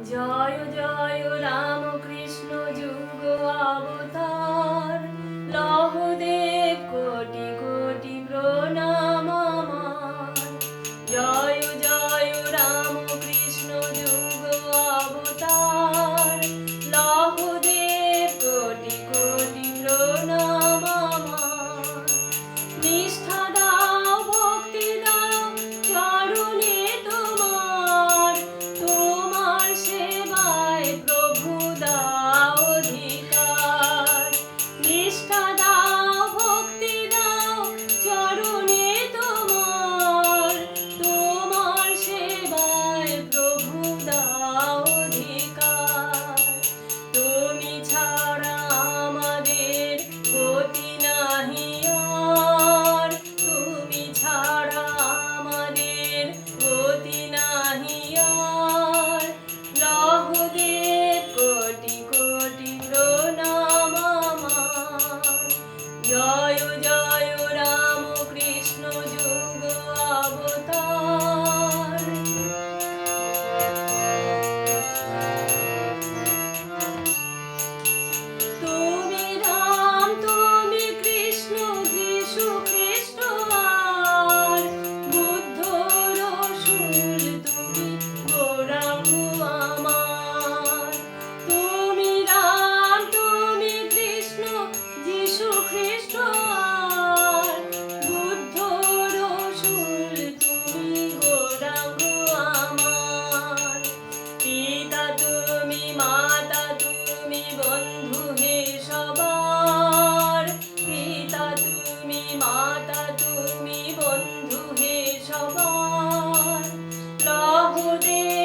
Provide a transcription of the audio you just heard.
জয় জয় রাম কৃষ্ণ যুগ অবতার, লহ দেব কোটি কোটি প্রণাম আমার। জয় জয় রাম কৃষ্ণ যুগ অবতার, লহ দেব কোটি কোটি প্রণাম আমার। নিষ্ঠা দাও ভক্তি দাও চরণে তোমার, তোমার সেবায় প্রভু দাও অধিকার। নিষ্ঠা দাও ভক্তি দাও চরণে তোমার, তোমার সেবায় প্রভু দাও অধিকার। তুমি ছাড়া আমাদের গতি নাহি আর, তুমি ছাড়া আমাদের গতি নাহি আর। লহ দেব কোটি কোটি প্রণাম আমার। জয় জয় রাম কৃষ্ণ যুগ অবতার। তুমি রাম তুমি কৃষ্ণ যীশু খ্রিস্ট আর, বুদ্ধ রসূল তুমি গৌরাঙ্গ আমার। তুমি রাম তুমি কৃষ্ণ যীশু খ্রিস্ট আর, বুদ্ধ রসূল তুমি গৌরাঙ্গ আমার। পিতা তুমি মাতা তুমি বন্ধু হে সবার, পিতা তুমি মাতা তুমি বন্ধু হে সবার। লহ দেব